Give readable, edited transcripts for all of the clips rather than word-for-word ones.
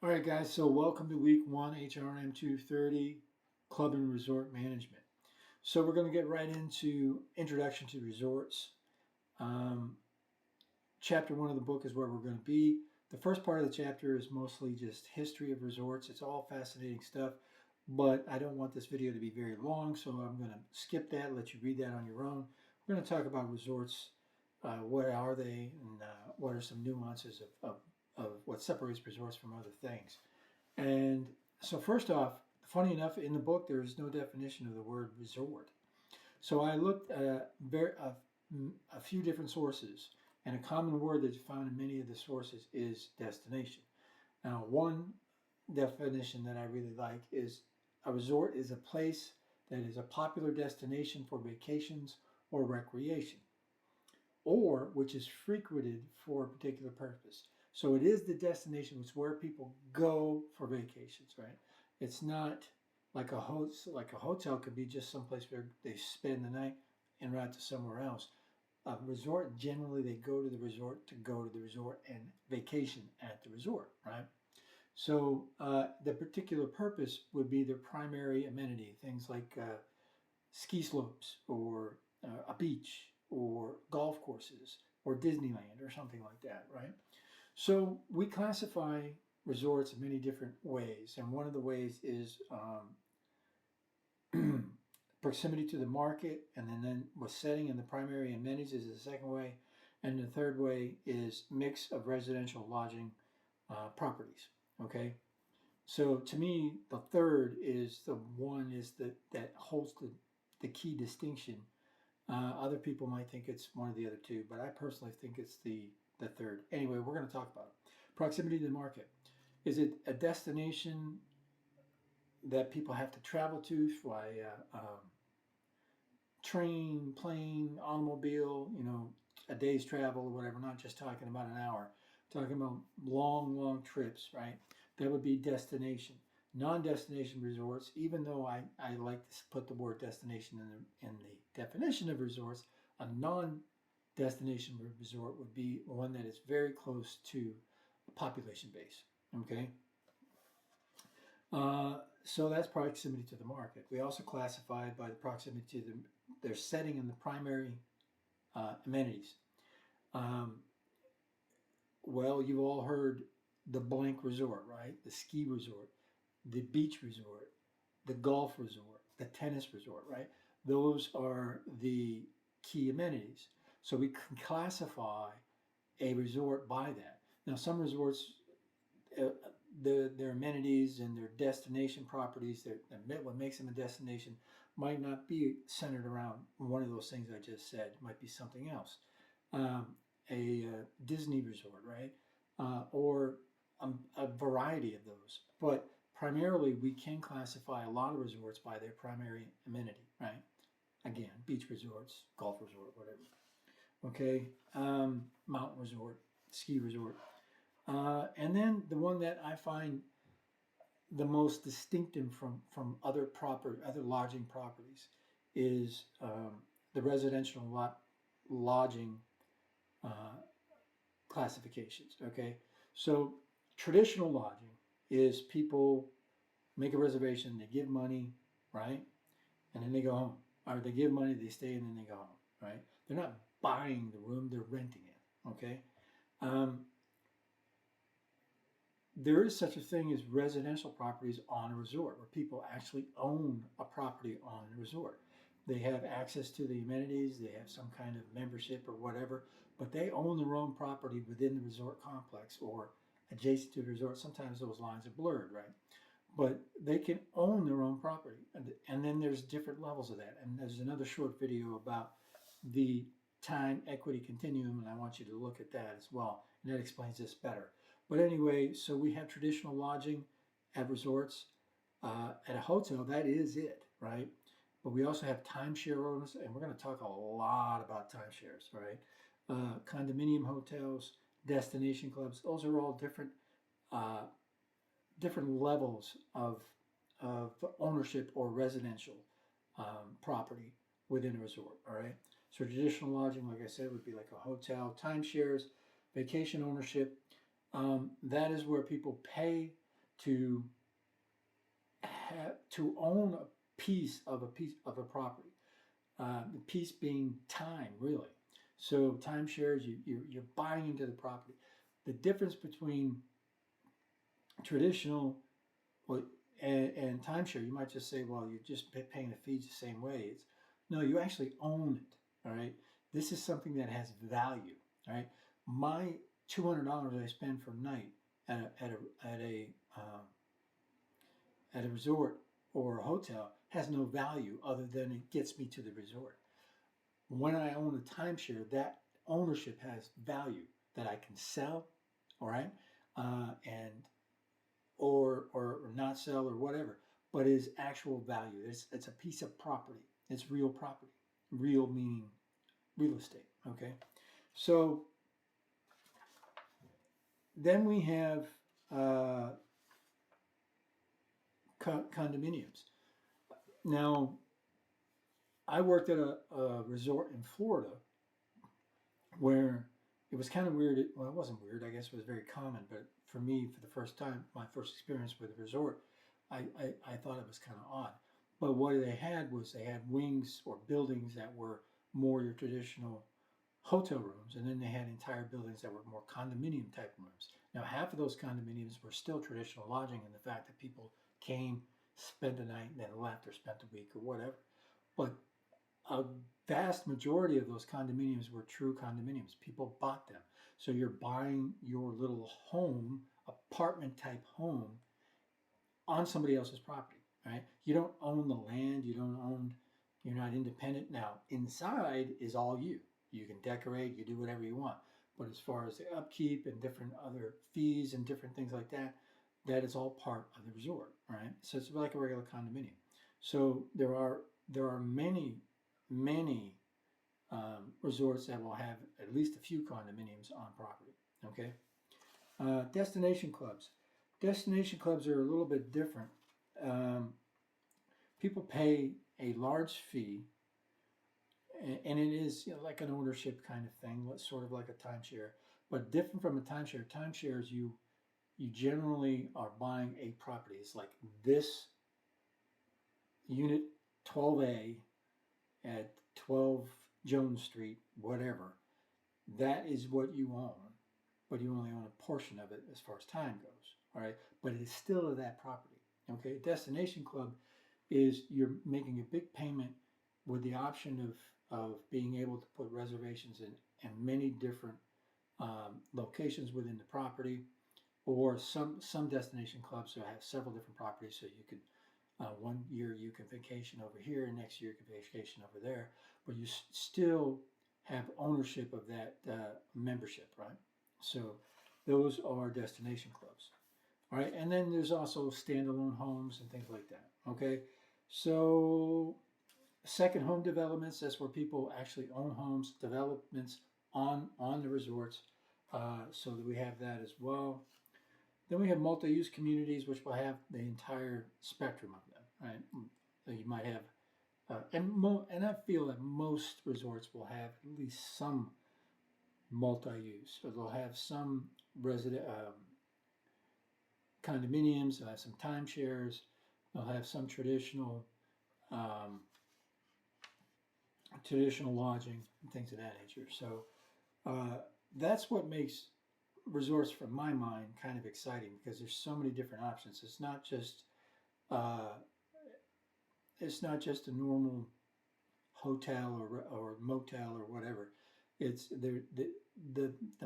All right, guys, so welcome to week one, HRM230 Club and Resort Management. So we're going to get right into Introduction to Resorts. Um, chapter one of the book is where we're going to be. The first part of the chapter is mostly just history of resorts. It's all fascinating stuff, but I don't want this video to be very long, so I'm going to skip that, let you read that on your own. We're going to talk about resorts. What are they, and what are some nuances of what separates resorts from other things. And so, first off, funny enough, in the book, there is no definition of the word resort. So I looked at a few different sources, and a common word that's found in many of the sources is destination. Now, one definition that I really like is a resort is a place that is a popular destination for vacations or recreation, or which is frequented for a particular purpose. So it is the destination, it's where people go for vacations, right? It's not like a hotel could be just someplace where they spend the night en route to somewhere else. A resort, generally they go to the resort to go to the resort and vacation at the resort, right? So the particular purpose would be their primary amenity, things like ski slopes or a beach or golf courses or Disneyland or something like that, right? So we classify resorts in many different ways, and one of the ways is proximity to the market, and then with setting and the primary amenities is the second way, and the third way is mix of residential lodging properties. Okay, so to me, the third is the one is that holds the key distinction. Other people might think it's one of the other two, but I personally think it's the third. Anyway, we're going to talk about it. Proximity to the market. Is it a destination that people have to travel to via train, plane, automobile, a day's travel or whatever, not just talking about an hour, talking about long, long trips, right? That would be destination. Non-destination resorts, even though I like to put the word destination in the definition of resorts, a non-destination resort would be one that is very close to a population base, okay? So that's proximity to the market. We also classify it by the proximity to their setting and the primary amenities. Um, well, you've all heard the blank resort, right? The ski resort, the beach resort, the golf resort, the tennis resort, right? Those are the key amenities. So we can classify a resort by that. Now, some resorts, uh, their amenities and their destination properties, what makes them a destination, might not be centered around one of those things I just said. It might be something else. Um, a Disney resort, right? Or a variety of those. But primarily, we can classify a lot of resorts by their primary amenity, right? Again, beach resorts, golf resort, whatever. Okay, mountain resort, ski resort. And then the one that I find the most distinctive from other lodging properties is the residential lodging uh, classifications. Okay, so traditional lodging is people make a reservation, they give money, right, and then they go home, or they give money, they stay, and then they go home, right? They're not buying the room; they're renting it. Okay. Um, there is such a thing as residential properties on a resort where people actually own a property on a resort. They have access to the amenities, they have some kind of membership or whatever, but they own their own property within the resort complex or adjacent to the resort. Sometimes those lines are blurred, right? But they can own their own property. And then there's different levels of that. And there's another short video about the time equity continuum, and I want you to look at that as well. And that explains this better. But anyway, so we have traditional lodging at resorts. At a hotel, that is it, right? But we also have timeshare owners, and we're going to talk a lot about timeshares, right? Condominium hotels, destination clubs, those are all uh, different levels of ownership or residential property within a resort. All right. So traditional lodging, like I said, would be like a hotel. Timeshares, vacation ownership. That is where people pay to own a piece of a property. The piece being time, really. So timeshares, you're buying into the property. The difference between traditional well, and timeshare, you might just say, well, you're just paying the fees the same way. No, you actually own it. All right. This is something that has value. All right. My $200 I spend per night at a resort or a hotel has no value other than it gets me to the resort. When I own a timeshare, that ownership has value that I can sell, all right, and or not sell or whatever, but is actual value. It's a piece of property. It's real property. Real meaning real estate. Okay, so then we have condominiums. Now, I worked at a resort in Florida where it was kind of weird. Well, it wasn't weird. I guess it was very common. But for me, for the first time, my first experience with a resort, I thought it was kind of odd. But what they had was they had wings or buildings that were more your traditional hotel rooms, and then they had entire buildings that were more condominium type rooms. Now, half of those condominiums were still traditional lodging in the fact that people came, spent a night, and then left or spent a week or whatever. But a vast majority of those condominiums were true condominiums. People bought them. So you're buying your little home, apartment type home, on somebody else's property, right? You don't own the land, you're not independent. Now, inside is all you. You can decorate, you do whatever you want. But as far as the upkeep and different other fees and different things like that, that is all part of the resort, right? So it's like a regular condominium. So there are many resorts that will have at least a few condominiums on property. Okay, destination clubs. Destination clubs are a little bit different. People pay a large fee, and it is like an ownership kind of thing, sort of like a timeshare, but different from a timeshare. Timeshares, you generally are buying a property. It's like this unit 12A at 12 Jones Street, whatever. That is what you own, but you only own a portion of it as far as time goes. All right, but it is still of that property. Okay, destination club is you're making a big payment with the option of being able to put reservations in many different locations within the property, or some destination clubs will have several different properties, so you could one year you can vacation over here, and next year you can vacation over there, but you still have ownership of that membership, right? So those are destination clubs. All right, and then there's also standalone homes and things like that. Okay, so second home developments, that's where people actually own homes, developments on the resorts. So that we have that as well. Then we have multi-use communities, which will have the entire spectrum of them, right? So you might have, and I feel that most resorts will have at least some multi-use. So they'll have some resident condominiums, they'll have some timeshares, they'll have some um, traditional lodging and things of that nature. So that's what makes resorts, from my mind, kind of exciting because there's so many different options. Uh, it's not just a normal hotel or motel or whatever. It's the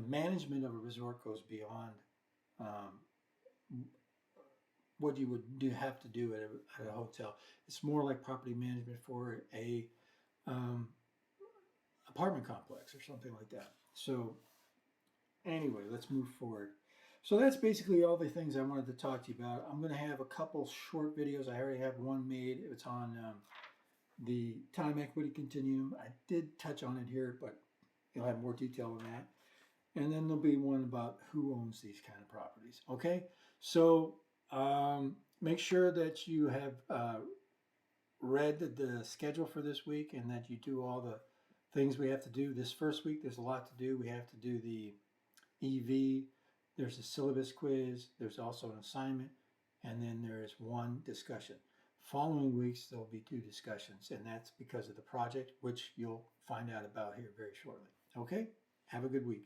management of a resort goes beyond what you would have to do at a hotel. It's more like property management for a um, apartment complex or something like that. So anyway, let's move forward. So that's basically all the things I wanted to talk to you about. I'm going to have a couple short videos. I already have one made. It's on the time equity continuum. I did touch on it here, but you'll have more detail on that. And then there'll be one about who owns these kind of properties. Okay, so make sure that you have read the schedule for this week and that you do all the things we have to do. This first week, there's a lot to do. We have to do the EV. There's a syllabus quiz. There's also an assignment. and then there is one discussion. Following weeks, there'll be two discussions, and that's because of the project, which you'll find out about here very shortly. Okay? Have a good week.